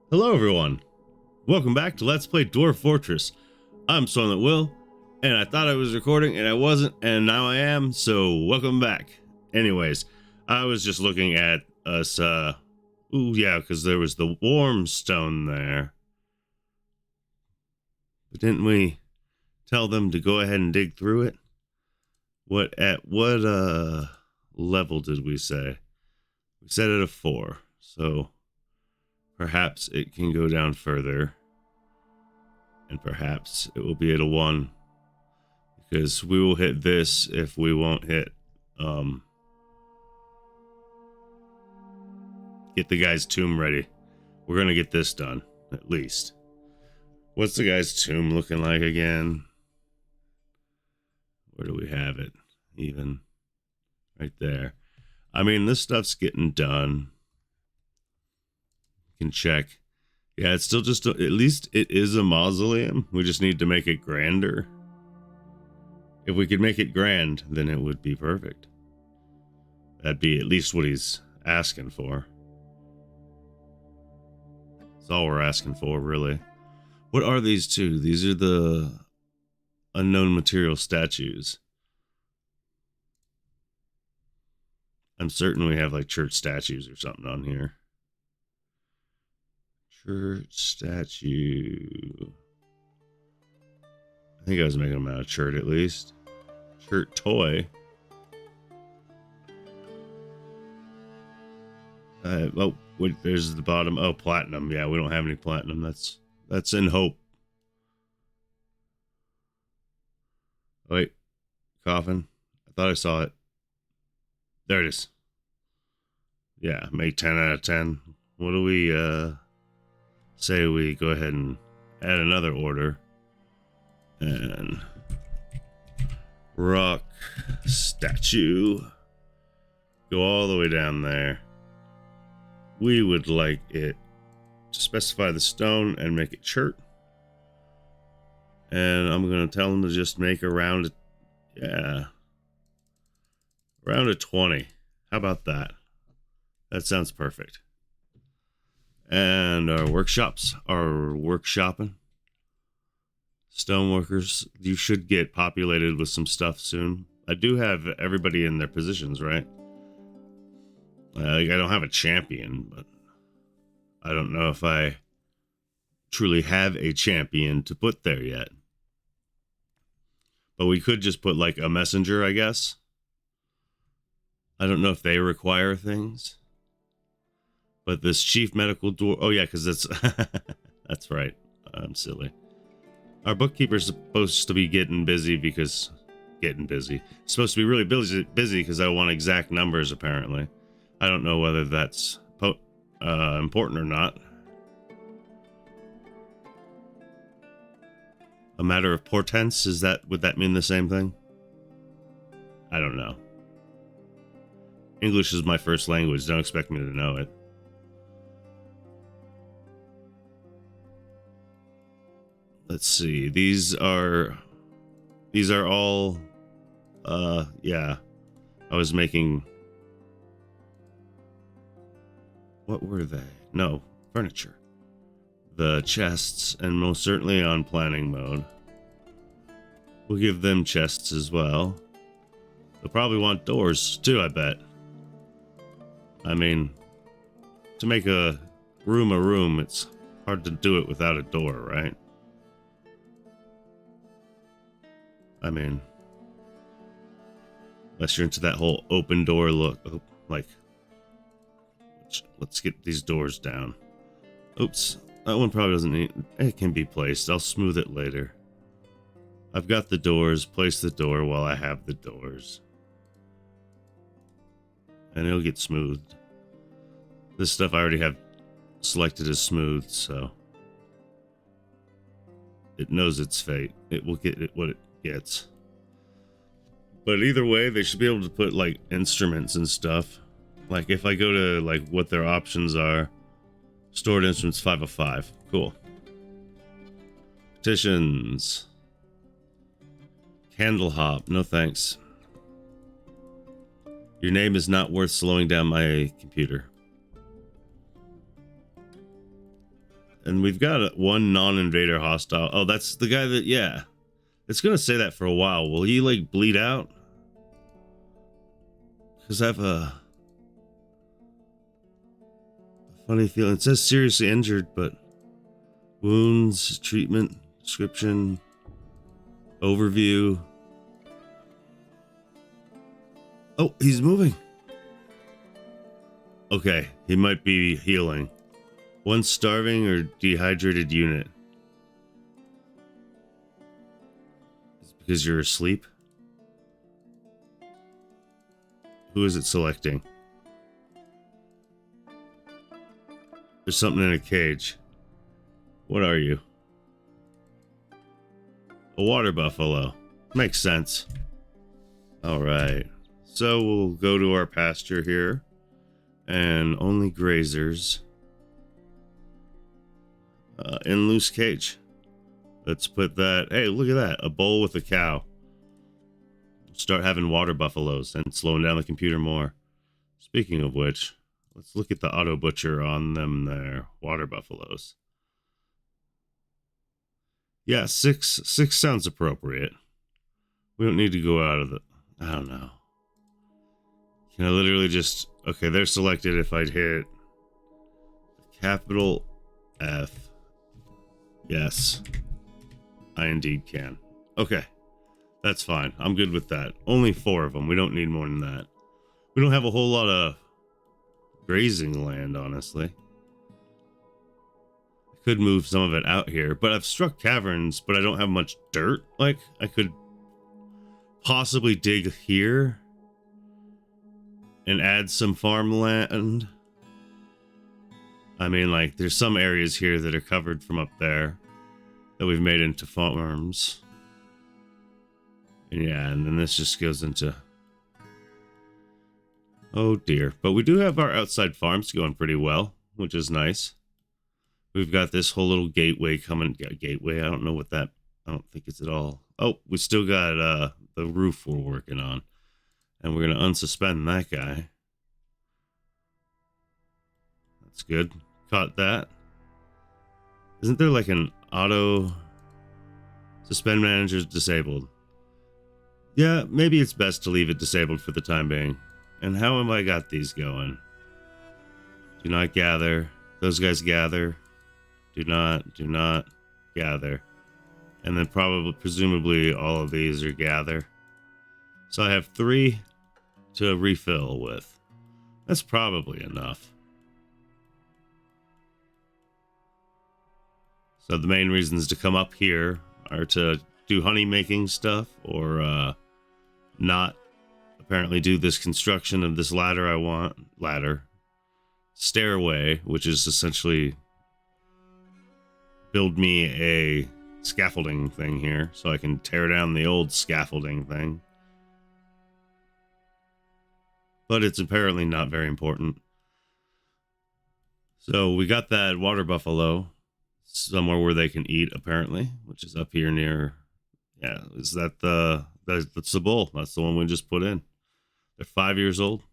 Hello everyone, welcome back to Let's Play Dwarf Fortress. I'm SoylentWill, and I thought I was recording and I wasn't, and now I am, so welcome back. Anyways, I was just looking at us, ooh yeah, because there was the warm stone there. But didn't we tell them to go ahead and dig through it? What level did we say? We set it a 4, so perhaps it can go down further, and perhaps it will be at a 1, because we will hit this if we won't hit, get the guy's tomb ready. We're going to get this done, at least. What's the guy's tomb looking like again? Where do we have it? Even right there. I mean, this stuff's getting done. Can check. Yeah, it's still just at least it is a mausoleum. We just need to make it grander. If we could make it grand, then it would be perfect. That'd be at least what he's asking for. That's all we're asking for, really. What are these two? These are the unknown material statues. I'm certain we have like church statues or something on here. Church statue. I think I was making them out of chert at least. Chert toy. Oh, wait, there's the bottom. Oh, platinum. Yeah, we don't have any platinum. That's in hope. Wait, coffin. I thought I saw it. There it is. Yeah, make 10 out of 10. What do we say we go ahead and add another order, and rock statue, go all the way down there. We would like it to specify the stone and make it chert, and I'm gonna tell them to just make around, yeah, around a 20. How about that? That sounds perfect. And our workshops are workshopping. Stoneworkers, you should get populated with some stuff soon. I do have everybody in their positions, right? I don't have a champion, but I don't know if I truly have a champion to put there yet. But we could just put like a messenger, I guess. I don't know if they require things. But this chief medical dwarf, oh yeah, because that's that's right. I'm silly. Our bookkeeper's supposed to be getting busy because it's supposed to be really busy because I want exact numbers. Apparently, I don't know whether that's important or not. A matter of portents, would that mean the same thing? I don't know. English is my first language. Don't expect me to know it. Let's see. These are all, yeah. I was making, what were they? No, furniture. The chests, and most certainly on planning mode. We'll give them chests as well. They'll probably want doors too, I bet. I mean, to make a room, it's hard to do it without a door, right? I mean, unless you're into that whole open door look. Oh, like, let's get these doors down. Oops, that one probably doesn't need, it can be placed. I'll smooth it later. I've got the doors. Place the door while I have the doors. And it'll get smoothed. This stuff I already have selected as smooth, so it knows its fate. It will get it what it gets. But either way, they should be able to put like instruments and stuff. Like if I go to like what their options are, stored instruments 5 of 5. Cool. Petitions. Candle hop. No thanks. Your name is not worth slowing down my computer. And we've got one non-invader hostile. Oh, that's the guy that, yeah. It's gonna say that for a while. Will he, like, bleed out? Because I have a funny feeling. It says seriously injured, but wounds, treatment, description, overview. Oh, he's moving. Okay, he might be healing. One starving or dehydrated unit. It's because you're asleep? Who is it selecting? There's something in a cage. What are you? A water buffalo. Makes sense. Alright. So we'll go to our pasture here. And only grazers. In loose cage. Let's put that. Hey, look at that. A bowl with a cow. Start having water buffaloes and slowing down the computer more. Speaking of which, let's look at the auto butcher on them there. Water buffaloes. Yeah, six sounds appropriate. We don't need to go out of the... I don't know. Can I literally just... Okay, they're selected if I'd hit capital F. Yes. I indeed can. Okay. That's fine. I'm good with that. Only 4 of them. We don't need more than that. We don't have a whole lot of grazing land, honestly. I could move some of it out here, but I've struck caverns, but I don't have much dirt. Like, I could possibly dig here and add some farmland. I mean, like, there's some areas here that are covered from up there that we've made into farms. And yeah, and then this just goes into... Oh dear. But we do have our outside farms going pretty well, which is nice. We've got this whole little gateway coming. Gateway, I don't know what that... I don't think it's at all... Oh, we still got the roof we're working on. And we're going to unsuspend that guy. That's good. Caught that. Isn't there like an auto... Suspend manager's disabled? Yeah, maybe it's best to leave it disabled for the time being. And how have I got these going? Do not gather. Those guys gather. Do not gather. And then presumably all of these are gather. So I have 3 to refill with. That's probably enough. So the main reasons to come up here are to do honey making stuff or not apparently do this construction of this ladder I want. Stairway, which is essentially build me a scaffolding thing here so I can tear down the old scaffolding thing. But it's apparently not very important. So we got that water buffalo somewhere where they can eat, apparently, which is up here near... Yeah, is that that's the bull? That's the one we just put in. They're 5 years old.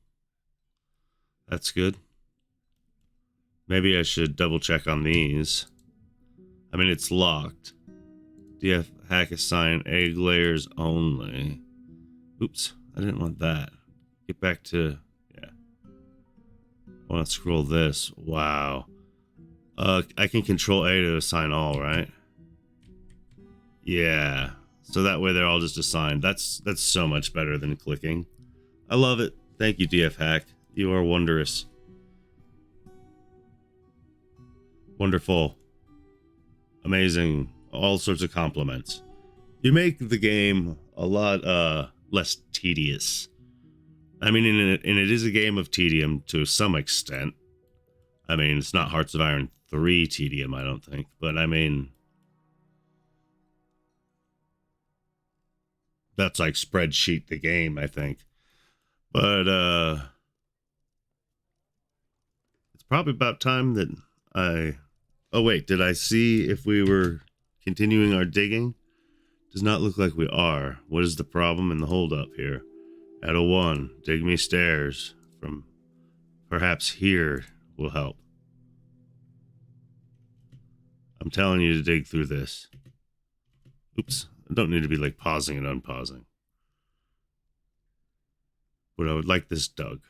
That's good. Maybe I should double check on these. I mean, it's locked. DF hack assign egg layers only. Oops, I didn't want that. Get back to... Yeah. I want to scroll this. Wow. I can control A to assign all, right? Yeah. So that way they're all just assigned. That's so much better than clicking. I love it. Thank you, DF Hack. You are wondrous. Wonderful. Amazing. All sorts of compliments. You make the game a lot less tedious. I mean, and it is a game of tedium to some extent. I mean, it's not Hearts of Iron 3 tedium, I don't think. But I mean... That's like spreadsheet the game, I think. But it's probably about time that I... Oh wait, did I see if we were continuing our digging? Does not look like we are. What is the problem in the holdup here? At a 1, dig me stairs from perhaps here will help. I'm telling you to dig through this. Oops. I don't need to be like pausing and unpausing. But I would like this dug.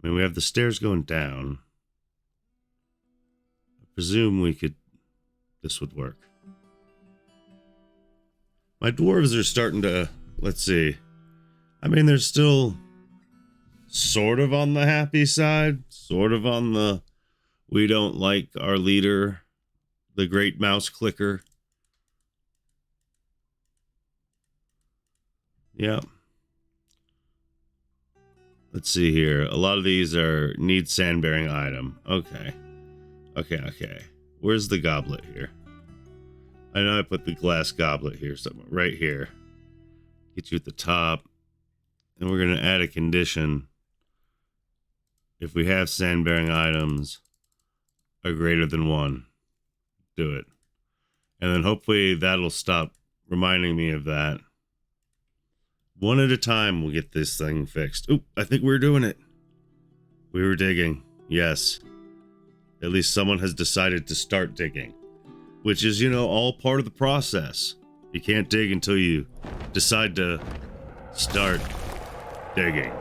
I mean, we have the stairs going down. I presume this would work. My dwarves are starting to, let's see. I mean, they're still sort of on the happy side, sort of on the, we don't like our leader, the great mouse clicker. Yeah. Let's see here. A lot of these need sand-bearing item. Okay. Okay. Where's the goblet here? I know I put the glass goblet here somewhere. Right here. Get you at the top. And we're going to add a condition. If we have sand-bearing items are greater than 1, do it. And then hopefully that'll stop reminding me of that. One at a time, we'll get this thing fixed. Oop, I think we're doing it. We were digging. Yes. At least someone has decided to start digging. Which is, all part of the process. You can't dig until you decide to start digging.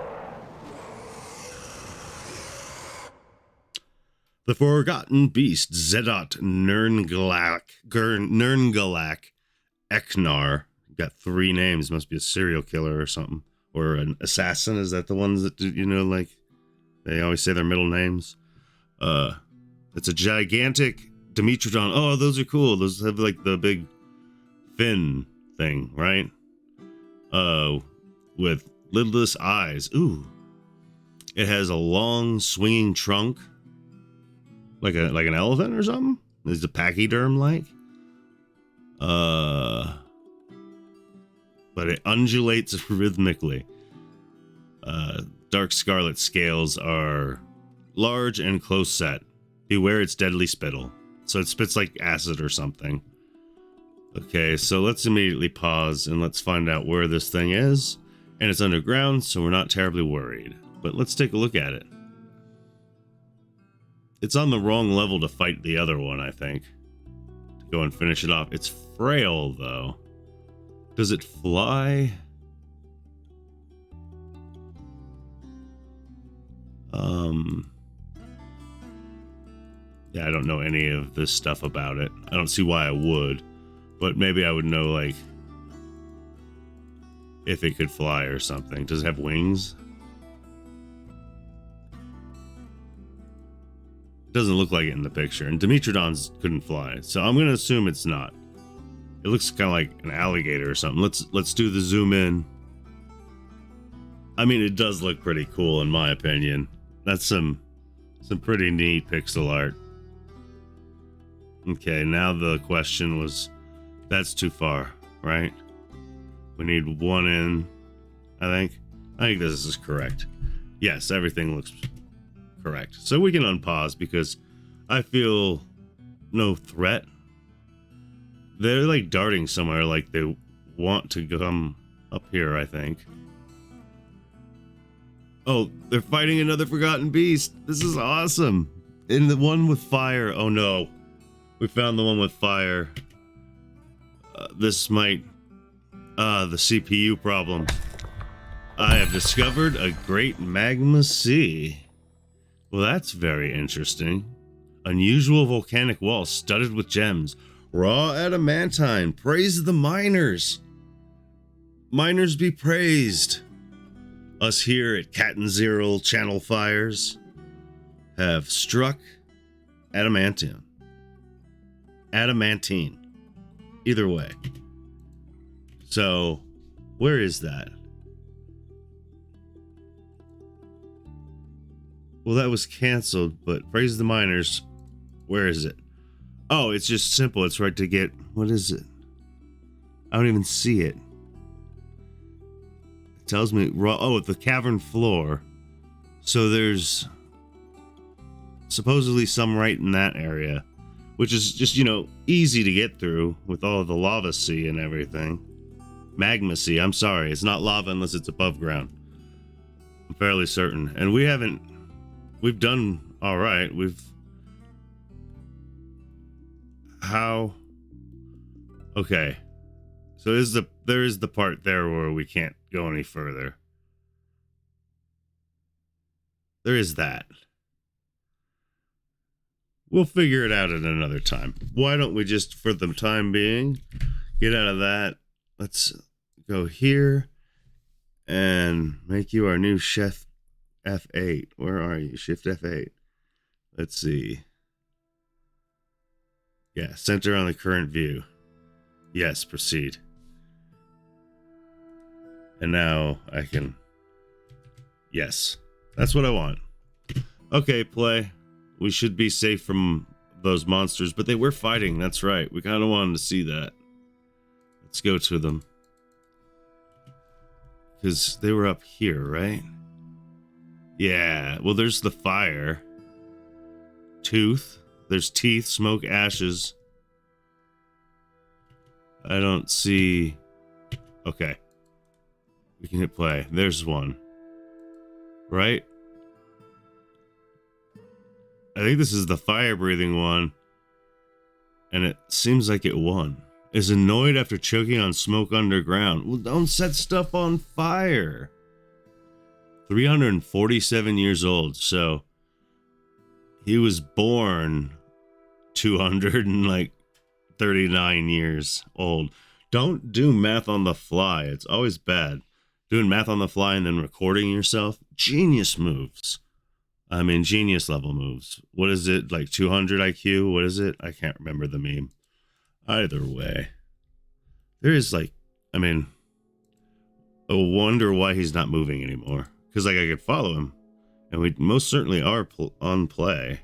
The Forgotten Beast, Zedot Nerngalak Eknar. Got 3 names. Must be a serial killer or something. Or an assassin. Is that the ones that, like, they always say their middle names? It's a gigantic Dimetrodon. Oh, those are cool. Those have, like, the big fin thing, right? With lidless eyes. Ooh. It has a long, swinging trunk. Like an elephant or something? Is it pachyderm-like? But it undulates rhythmically. Dark scarlet scales are large and close set. Beware its deadly spittle. So it spits like acid or something. Okay, so let's immediately pause and let's find out where this thing is. And it's underground, so we're not terribly worried. But let's take a look at it. It's on the wrong level to fight the other one, I think. To go and finish it off. It's frail, though. Does it fly? Yeah, I don't know any of this stuff about it. I don't see why I would. But maybe I would know, like, if it could fly or something. Does it have wings? It doesn't look like it in the picture. And Dimetrodons couldn't fly. So I'm going to assume it's not. It looks kind of like an alligator or something. Let's do the zoom in. I mean, it does look pretty cool in my opinion. That's some pretty neat pixel art. Okay, now the question was, that's too far, right? We need 1 in, I think. I think this is correct. Yes, everything looks correct. So we can unpause because I feel no threat. They're like darting somewhere, like they want to come up here, I think. Oh, they're fighting another Forgotten Beast. This is awesome. And the one with fire. Oh no. We found the one with fire. This might... the CPU problem. I have discovered a great magma sea. Well, that's very interesting. Unusual volcanic wall studded with gems. Raw adamantine. Praise the miners. Miners be praised. Us here at Cattenziril Channel Fires have struck adamantium. Adamantine. Either way. So, where is that? Well, that was canceled, but praise the miners. Where is it? Oh, it's just simple. It's right to get... What is it? I don't even see it. It tells me... Oh, the cavern floor. So there's... supposedly some right in that area. Which is just, you know, easy to get through with all of the lava sea and everything. Magma sea, I'm sorry. It's not lava unless it's above ground. I'm fairly certain. And we haven't... We've done alright. how... Okay. So there is the part there where we can't go any further. There is that. We'll figure it out at another time. Why don't we just, for the time being, get out of that. Let's go here and make you our new chef F8. Where are you? Shift F8. Let's see. Yeah, center on the current view. Yes, proceed. And now I can... Yes, that's what I want. Okay, play. We should be safe from those monsters, but they were fighting. That's right. We kind of wanted to see that. Let's go to them. Because they were up here, right? Yeah. Well, there's the fire. Tooth. There's teeth, smoke, ashes. I don't see... Okay. We can hit play. There's one. Right? I think this is the fire-breathing one. And it seems like it won. Is annoyed after choking on smoke underground. Well, don't set stuff on fire. 347 years old, so... He was born 239 years old. Don't do math on the fly. It's always bad. Doing math on the fly and then recording yourself. Genius moves. I mean, genius level moves. What is it? Like 200 IQ? What is it? I can't remember the meme. Either way. There is like, I mean, I wonder why he's not moving anymore. Because like I could follow him. And we most certainly are on play.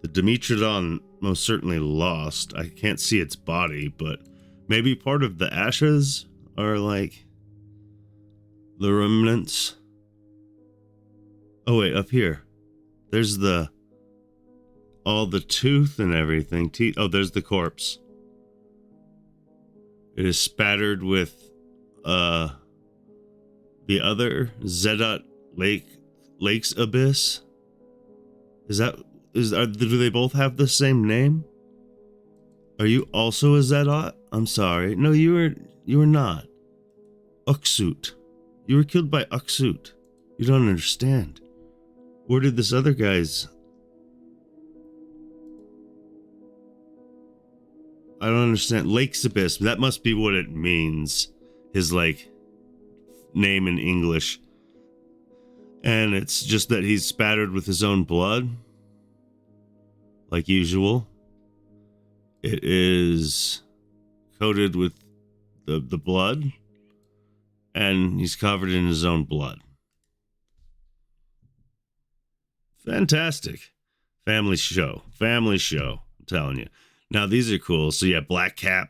The Dimetrodon most certainly lost. I can't see its body, but maybe part of the ashes are like the remnants. Oh wait, up here. There's all the tooth and everything. Teeth. Oh, there's the corpse. It is spattered with the other Zedot Lake's Abyss. Do they both have the same name? Are you also a Zedot? I'm sorry. No, you were not. Uxut. You were killed by Uxut. You don't understand. Where did this other guy's... I don't understand. Lake's Abyss. That must be what it means. His, like, name in English. And it's just that he's spattered with his own blood. Like usual. It is coated with the blood. And he's covered in his own blood. Fantastic. Family show. Family show. I'm telling you. Now these are cool. So yeah, black cap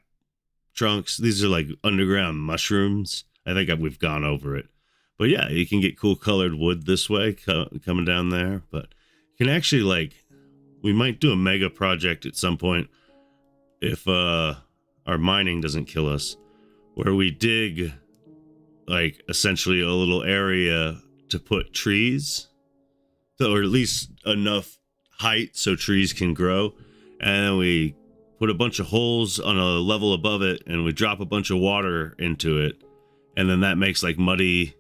trunks. These are like underground mushrooms. I think we've gone over it. But yeah, you can get cool colored wood this way coming down there. But you can actually like, we might do a mega project at some point if our mining doesn't kill us, where we dig like essentially a little area to put trees, or at least enough height so trees can grow. And then we put a bunch of holes on a level above it and we drop a bunch of water into it. And then that makes like muddy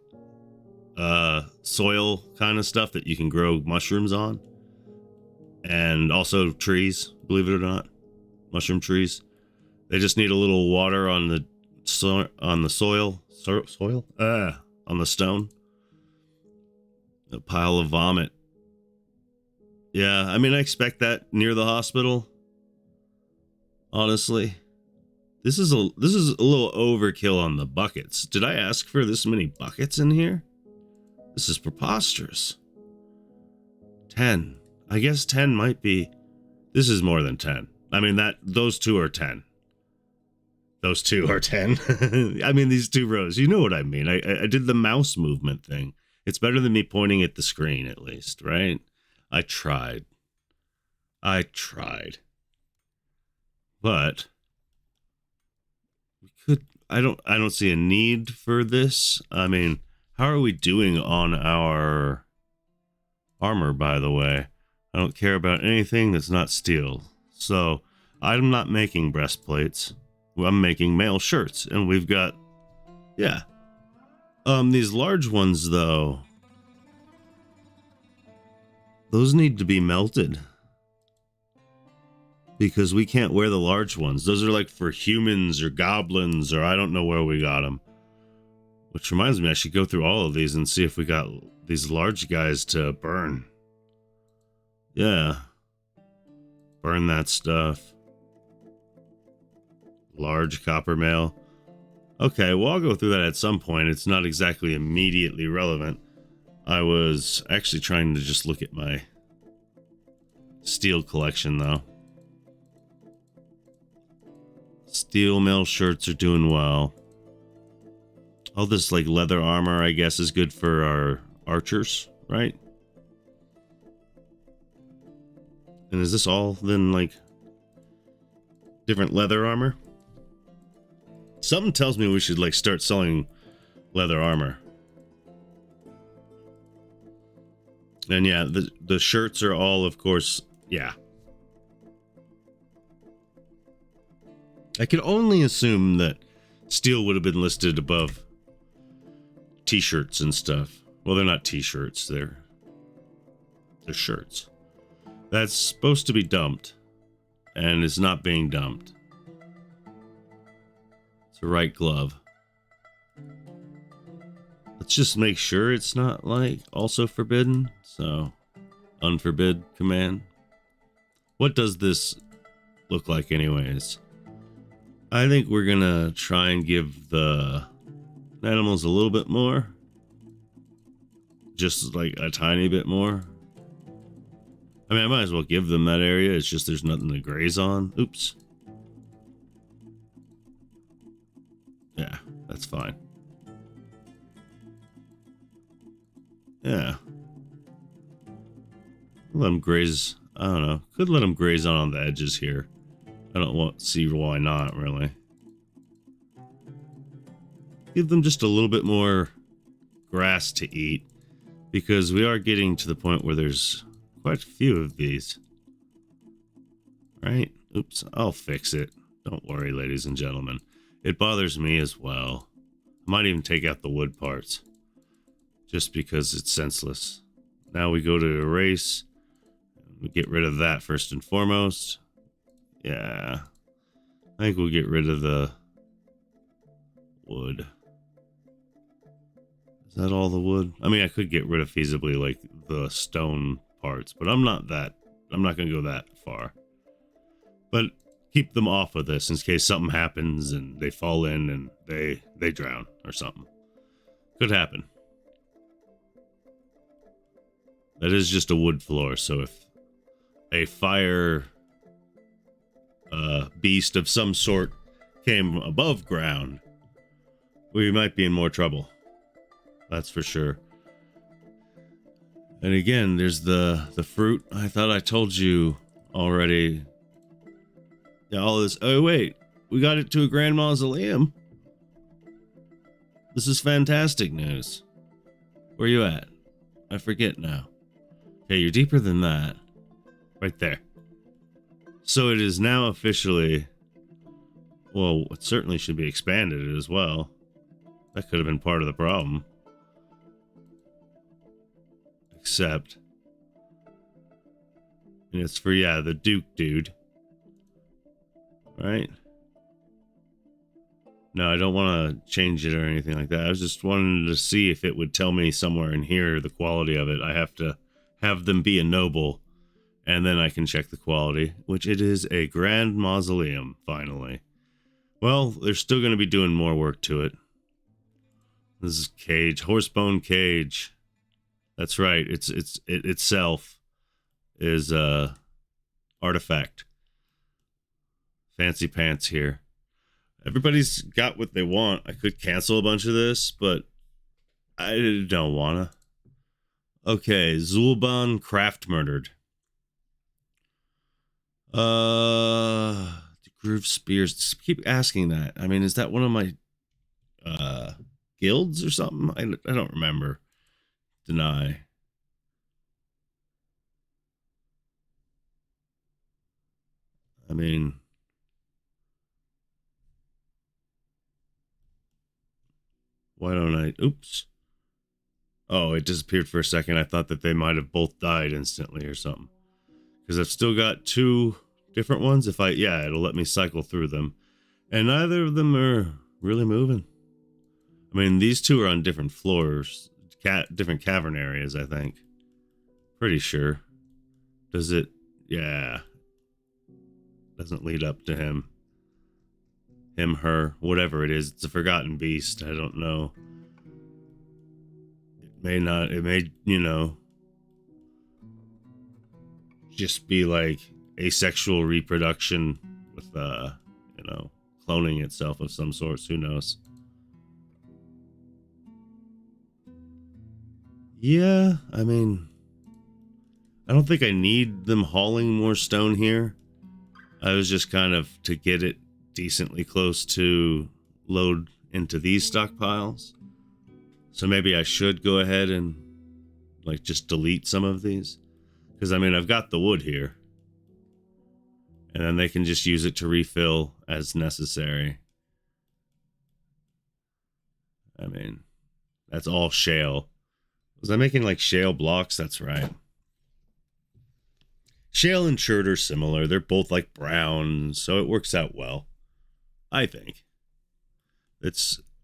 soil kind of stuff that you can grow mushrooms on. And also trees, believe it or not, mushroom trees. They just need a little water on the soil, on the stone. A pile of vomit. Yeah, I mean, I expect that near the hospital. Honestly, this is a little overkill on the buckets. Did I ask for this many buckets in here? This is preposterous. 10. I guess 10 might be. This is more than 10. I mean, those two are 10. Those two are 10. I mean, these two rows. You know what I mean. I did the mouse movement thing. It's better than me pointing at the screen, at least, right? I tried. But we could. I don't see a need for this. I mean, how are we doing on our armor, by the way? I don't care about anything that's not steel. So I'm not making breastplates. I'm making mail shirts, and we've got, yeah. These large ones though, those need to be melted because we can't wear the large ones. Those are like for humans or goblins, or I don't know where we got them. Which reminds me, I should go through all of these and see if we got these large guys to burn. Yeah. Burn that stuff. Large copper mail. Okay, well, I'll go through that at some point. It's not exactly immediately relevant. I was actually trying to just look at my steel collection, though. Steel mail shirts are doing well. All this, like, leather armor, I guess, is good for our archers, right? And is this all, then, like, different leather armor? Something tells me we should, like, start selling leather armor. And yeah, the shirts are all, of course, yeah. I could only assume that steel would have been listed above t-shirts and stuff. Well, they're not t-shirts, they're shirts. That's supposed to be dumped, and it's not being dumped. It's a right glove. Let's just make sure it's not, like, also forbidden. So, unforbid command. What does this look like anyways? I think we're gonna try and give the animals a little bit more. Just like a tiny bit more. I mean, I might as well give them that area. It's just there's nothing to graze on. Oops. Yeah, that's fine. Yeah. Let them graze. I don't know. Could let them graze on the edges here. I don't see why not, really. Give them just a little bit more grass to eat, because we are getting to the point where there's quite a few of these. Right? Oops, I'll fix it. Don't worry, ladies and gentlemen. It bothers me as well. I might even take out the wood parts, just because it's senseless. Now we go to erase. We get rid of that first and foremost. Yeah. I think we'll get rid of the wood. Is that all the wood? I mean, I could get rid of feasibly, like, the stone parts, but I'm not going to go that far. But keep them off of this in case something happens and they fall in and they drown or something. Could happen. That is just a wood floor, so if a fire beast of some sort came above ground, we might be in more trouble. That's for sure. And again, there's the fruit. I thought I told you already. Yeah, all this. Oh, wait. We got it to a grand mausoleum. This is fantastic news. Where you at? I forget now. Okay, you're deeper than that. Right there. So it is now officially... Well, it certainly should be expanded as well. That could have been part of the problem. Except... And it's for, yeah, the Duke dude. Right? No, I don't want to change it or anything like that. I was just wanting to see if it would tell me somewhere in here the quality of it. I have to have them be a noble, and then I can check the quality, which it is a grand mausoleum, finally. Well, they're still going to be doing more work to it. This is cage, horsebone cage. That's right. It itself is a artifact. Fancy pants here. Everybody's got what they want. I could cancel a bunch of this, but I don't wanna. Okay, Zulban Craft murdered. Groove Spears. Just keep asking that. I mean, is that one of my guilds or something? I don't remember. Deny. I mean, why don't I? Oops. Oh, it disappeared for a second. I thought that they might have both died instantly or something. Because I've still got 2 different ones. Yeah, it'll let me cycle through them. And neither of them are really moving. I mean, these 2 are on different floors, different cavern areas, I think. Pretty sure. Does it? Yeah. Doesn't lead up to him. Him, her, whatever it is. It's a forgotten beast. I don't know. It may not, it may, just be like asexual reproduction with, cloning itself of some sorts. Who knows? Yeah, I mean, I don't think I need them hauling more stone here. I was just kind of to get it decently close to load into these stockpiles. So maybe I should go ahead and like just delete some of these. Because I mean, I've got the wood here. And then they can just use it to refill as necessary. I mean, that's all shale. Was I making like shale blocks? That's right. Shale and chert are similar. They're both like brown, so it works out well. I think.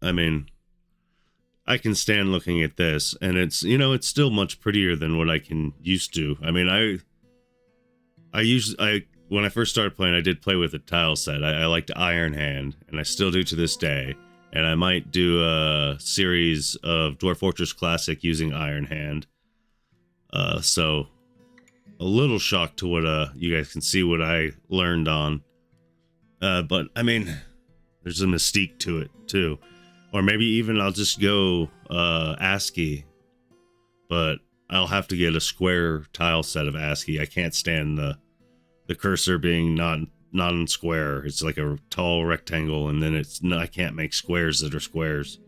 I mean, I can stand looking at this, and it's still much prettier than what I can used to. I mean, when I first started playing, I did play with a tile set. I liked Iron Hand, and I still do to this day. And I might do a series of Dwarf Fortress Classic using Iron Hand. So a little shocked to what you guys can see what I learned on. But I mean, there's a mystique to it too. Or maybe even I'll just go ASCII, but I'll have to get a square tile set of ASCII. I can't stand the cursor being non-square. It's like a tall rectangle, and then I can't make squares that are squares.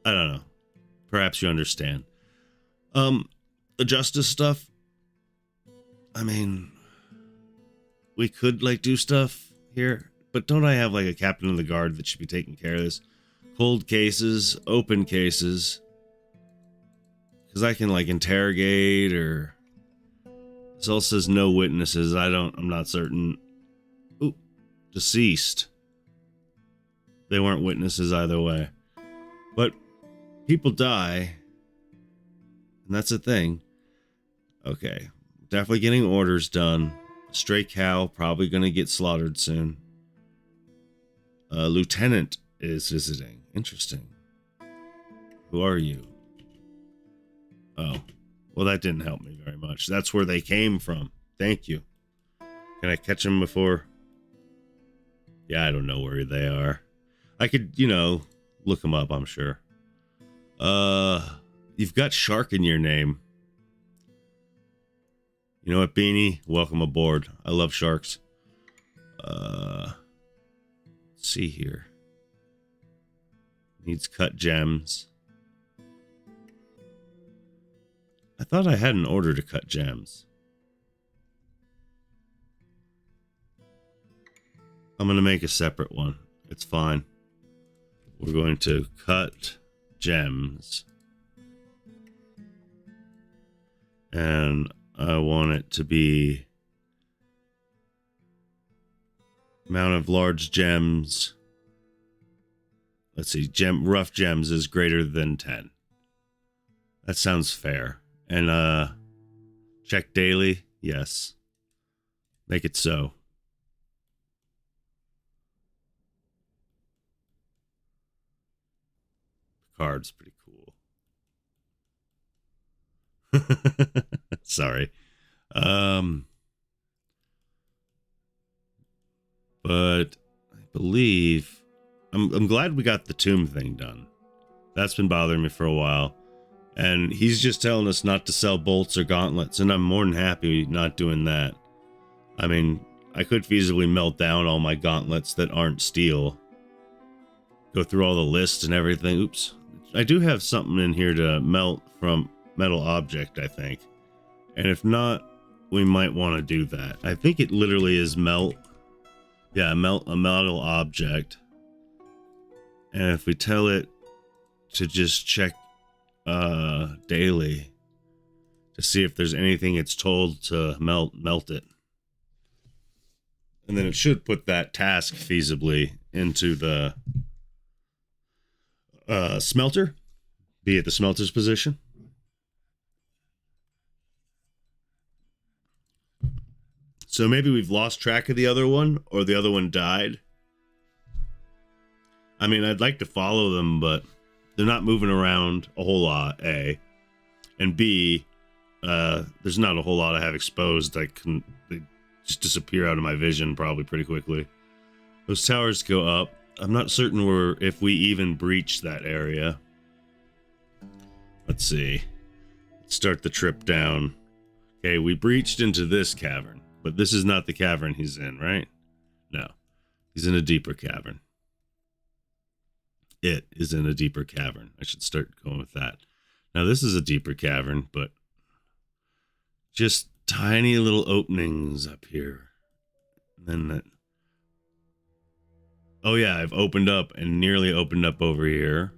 I don't know. Perhaps you understand. The justice stuff. I mean, we could like do stuff here, but don't I have like a captain of the guard that should be taking care of this? Cold cases, open cases. Because I can like interrogate, or this all says no witnesses. I'm not certain. Ooh, deceased. They weren't witnesses either way. But people die, and that's a thing. Okay, definitely getting orders done. Stray cow probably gonna get slaughtered soon. Lieutenant is visiting. Interesting. Who are you? Oh, well, that didn't help me very much. That's where they came from. Thank you. Can I catch them before? Yeah, I don't know where they are. I could, look them up, I'm sure. You've got Shark in your name. You know what, Beanie? Welcome aboard. I love sharks. Let's see here. Needs cut gems. I thought I had an order to cut gems. I'm going to make a separate one. It's fine. We're going to cut gems. And I want it to be amount of large gems. Let's see, rough gems is greater than 10. That sounds fair. And check daily, yes. Make it so. Card's pretty cool. Sorry. But I believe I'm glad we got the tomb thing done. That's been bothering me for a while. And he's just telling us not to sell bolts or gauntlets, and I'm more than happy not doing that. I mean, I could feasibly melt down all my gauntlets that aren't steel. Go through all the lists and everything. Oops. I do have something in here to melt from metal object, I think. And if not, we might want to do that. I think it literally is melt Yeah, a metal object. And if we tell it to just check daily to see if there's anything it's told to melt it. And then it should put that task feasibly into the smelter, be it the smelter's position. So maybe we've lost track of the other one, or the other one died. I mean, I'd like to follow them, but they're not moving around a whole lot, A. And B, there's not a whole lot I have exposed. They just disappear out of my vision probably pretty quickly. Those towers go up. I'm not certain if we even breach that area. Let's see. Let's start the trip down. Okay, we breached into this cavern, but this is not the cavern he's in, right? No, he's in a deeper cavern. It is in a deeper cavern. I should start going with that. Now this is a deeper cavern, but just tiny little openings up here. And then that. Oh yeah, I've opened up and nearly opened up over here.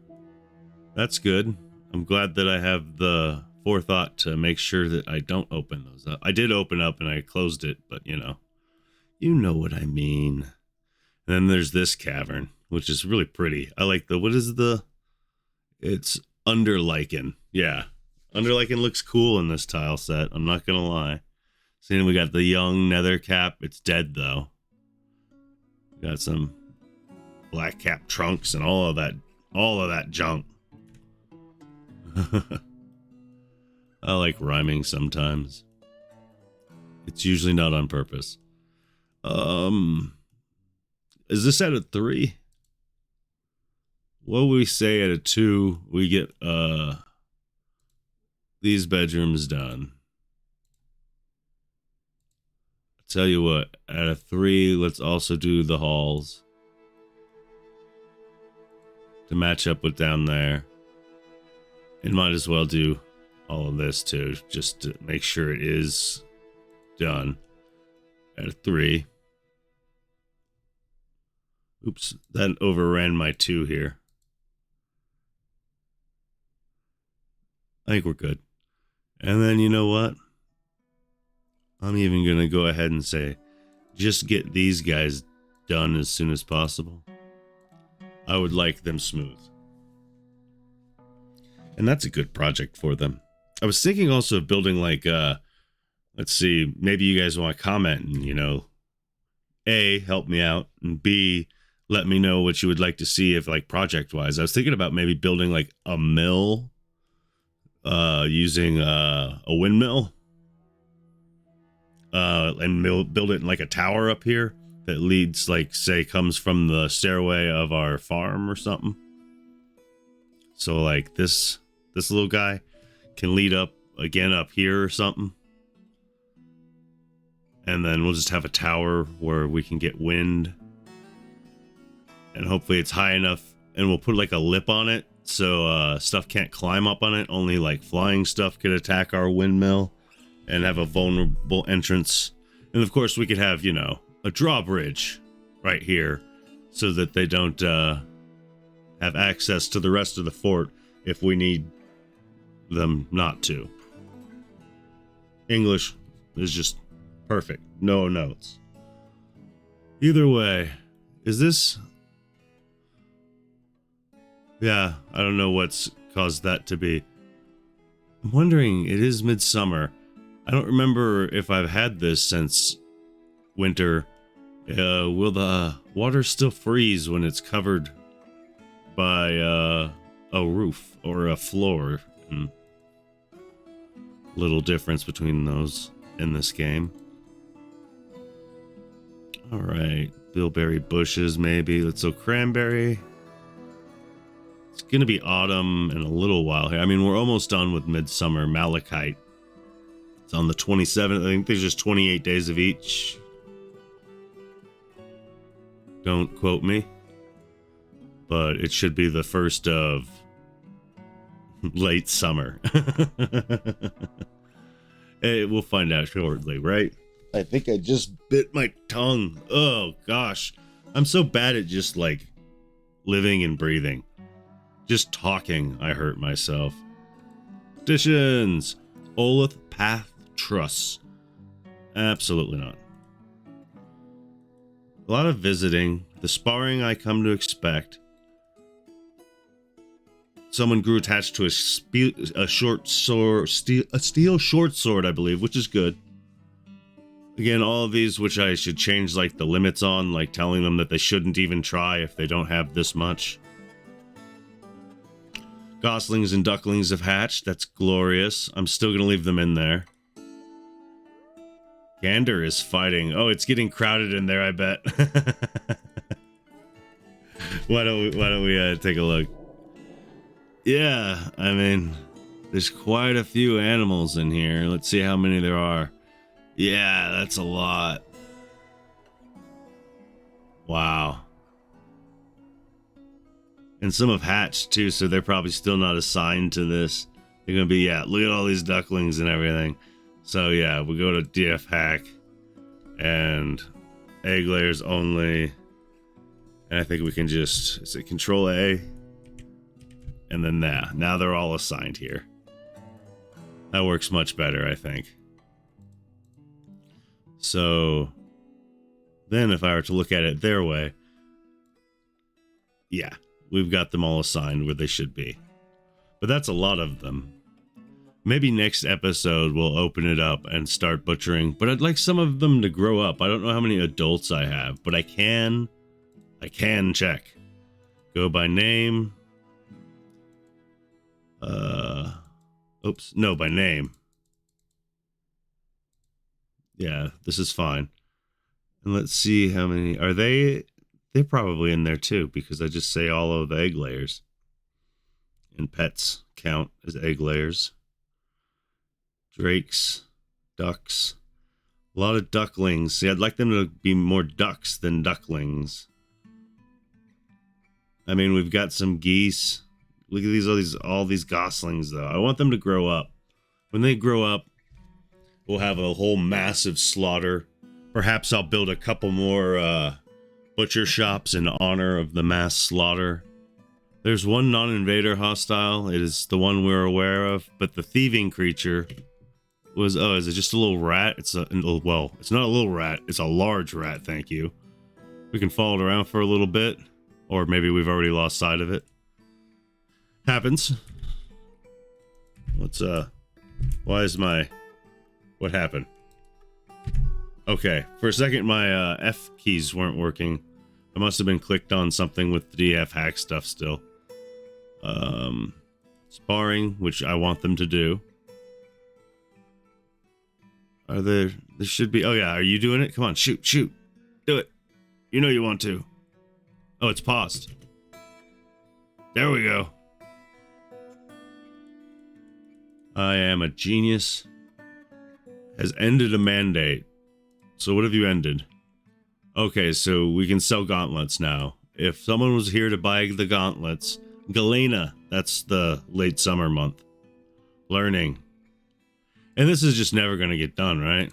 That's good. I'm glad that I have the forethought to make sure that I don't open those up. I did open up and I closed it, but you know what I mean. And then there's this cavern, which is really pretty. I like it's Underlichen. Yeah. Underlichen looks cool in this tile set. I'm not going to lie. So then we got the young nether cap. It's dead though. Got some black cap trunks and all of that junk. I like rhyming sometimes. It's usually not on purpose. Is this at a 3? What would we say at a 2? We get these bedrooms done. I tell you what, at a 3, let's also do the halls to match up with down there. And might as well do all of this too, just to make sure it is done at a 3. Oops, that overran my 2 here. I think we're good. And then you know what? I'm even going to go ahead and say, just get these guys done as soon as possible. I would like them smooth. And that's a good project for them. I was thinking also of building like, let's see, maybe you guys want to comment and, A, help me out, and B, let me know what you would like to see if like project wise. I was thinking about maybe building like a mill using a windmill and build it in like a tower up here that leads, like, say, comes from the stairway of our farm or something. So like this little guy can lead up again up here or something. And then we'll just have a tower where we can get wind. And hopefully it's high enough, and we'll put like a lip on it so stuff can't climb up on it. Only like flying stuff could attack our windmill and have a vulnerable entrance. And of course we could have, a drawbridge right here so that they don't have access to the rest of the fort if we need them not to. English is just perfect. No notes. Either way, is this... Yeah, I don't know what's caused that to be. I'm wondering, it is midsummer. I don't remember if I've had this since winter. Will the water still freeze when it's covered by a roof or a floor? Little difference between those in this game. All right, bilberry bushes maybe. Let's go cranberry. It's going to be autumn in a little while here. I mean, we're almost done with midsummer. Malachite. It's on the 27th. I think there's just 28 days of each. Don't quote me. But it should be the first of late summer. Hey, we'll find out shortly, right? I think I just bit my tongue. Oh, gosh. I'm so bad at just, like, living and breathing. Just talking, I hurt myself. Additions. Olith Path Truss. Absolutely not. A lot of visiting. The sparring I come to expect. Someone grew attached to a short sword, a steel short sword, I believe, which is good. Again, all of these, which I should change, like, the limits on, like telling them that they shouldn't even try if they don't have this much. Goslings and ducklings have hatched. That's glorious. I'm still going to leave them in there. Gander is fighting. Oh, it's getting crowded in there, I bet. Why don't we take a look? Yeah, I mean, there's quite a few animals in here. Let's see how many there are. Yeah, that's a lot. Wow. And some have hatched too, so they're probably still not assigned to this. They're gonna be, yeah, look at all these ducklings and everything. So yeah, we go to DF hack and egg layers only. And I think we can just, is it Control A? And then now they're all assigned here. That works much better, I think. So then if I were to look at it their way, yeah, we've got them all assigned where they should be. But that's a lot of them. Maybe next episode we'll open it up and start butchering, but I'd like some of them to grow up. I don't know how many adults I have, but I can check. Go by name. Oops, no, by name. Yeah, this is fine. And let's see how many are they. They're probably in there too, because I just say all of the egg layers. And pets count as egg layers. Drakes, ducks, a lot of ducklings. See, I'd like them to be more ducks than ducklings. I mean, we've got some geese. Look at all these goslings, though. I want them to grow up. When they grow up, we'll have a whole massive slaughter. Perhaps I'll build a couple more butcher shops in honor of the mass slaughter. There's one non-invader hostile. It is the one we're aware of, but the thieving creature was, oh, is it just a little rat? It's well, it's not a little rat. It's a large rat, thank you. We can follow it around for a little bit, or maybe we've already lost sight of it. Happens. What's, why is what happened? Okay, for a second my F keys weren't working. I must have been clicked on something with the DF hack stuff still. Sparring, which I want them to do. Are there should be, oh yeah, are you doing it? Come on, shoot, do it. You know you want to. Oh, it's paused. There we go. I am a genius. Has ended a mandate. So what have you ended? Okay, so we can sell gauntlets now. If someone was here to buy the gauntlets, Galena, that's the late summer month. Learning. And this is just never going to get done, right?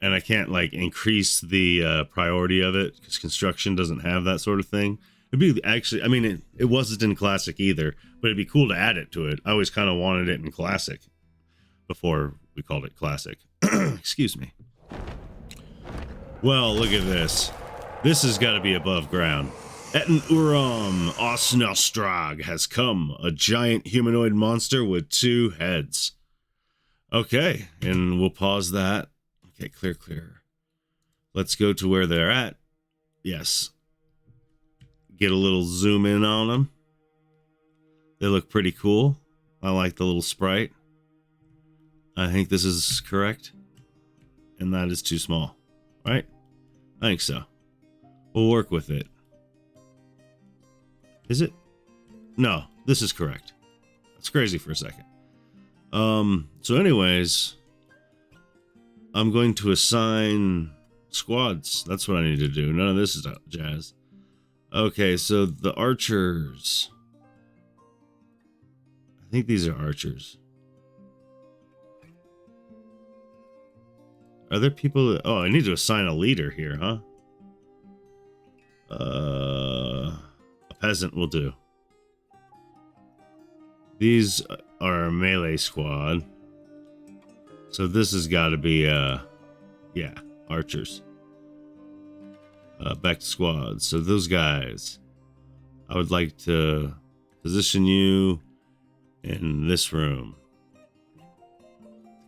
And I can't, like, increase the priority of it, because construction doesn't have that sort of thing. It'd be actually, I mean, it wasn't in Classic either, but it'd be cool to add it to it. I always kind of wanted it in Classic before we called it Classic. Excuse me. Well, look at this. This has got to be above ground. Etten Uram Osnostrag has come, a giant humanoid monster with 2 heads. Okay, and we'll pause that. Okay, clear. Let's go to where they're at. Yes. Get a little zoom in on them. They look pretty cool. I like the little sprite. I think this is correct. And that is too small, right? I think so. We'll work with it. Is it? No, this is correct. That's crazy for a second. So anyways, I'm going to assign squads. That's what I need to do. None of this is jazz. Okay, so the archers. I think these are archers. Are there people? Oh, I need to assign a leader here, huh? A peasant will do. These are a melee squad. So this has got to be, yeah, archers. Back to squad. So those guys, I would like to position you in this room.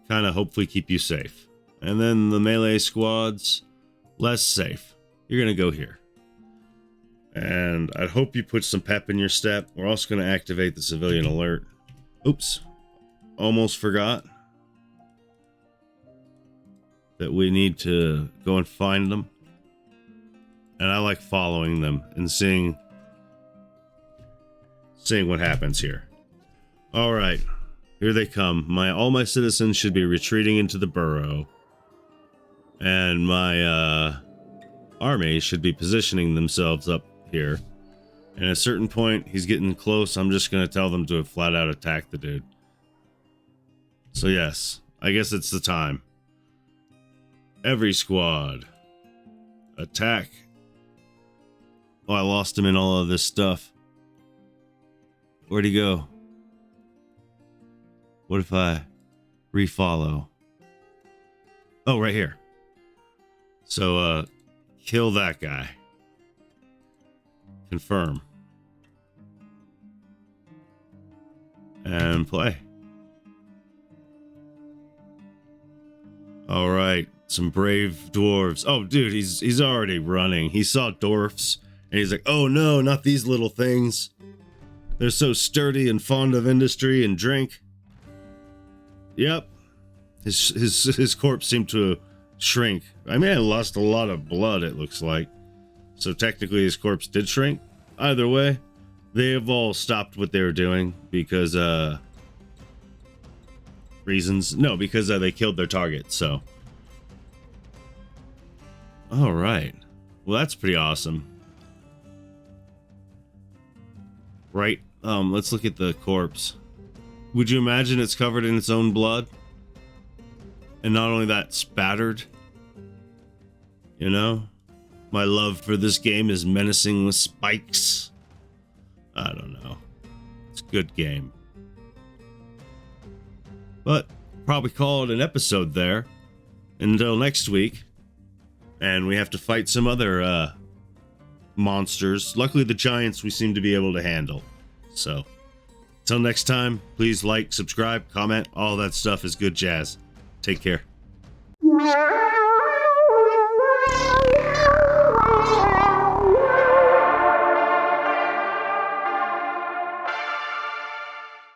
Kind of hopefully keep you safe. And then the melee squads, less safe. You're going to go here. And I'd hope you put some pep in your step. We're also going to activate the civilian alert. Oops. Almost forgot that we need to go and find them. And I like following them and seeing what happens here. All right. Here they come. All my citizens should be retreating into the burrow. And my army should be positioning themselves up here. And at a certain point, he's getting close. I'm just going to tell them to flat out attack the dude. So yes, I guess it's the time. Every squad. Attack. Oh, I lost him in all of this stuff. Where'd he go? What if I refollow? Oh, right here. So, kill that guy. Confirm. And play. All right, some brave dwarves. Oh, dude, he's already running. He saw dwarfs, and he's like, "Oh no, not these little things. They're so sturdy and fond of industry and drink." Yep, his corpse seemed to shrink. I mean, I lost a lot of blood. It looks like. So technically his corpse did shrink. Either way, they have all stopped what they were doing because, reasons. No, because they killed their target, so. All right. Well, that's pretty awesome. Right. Let's look at the corpse. Would you imagine it's covered in its own blood? And not only that, spattered? You know? My love for this game is menacing with spikes. I don't know. It's a good game. But probably call it an episode there. Until next week. And we have to fight some other monsters. Luckily the giants we seem to be able to handle. So, until next time, please like, subscribe, comment. All that stuff is good jazz. Take care.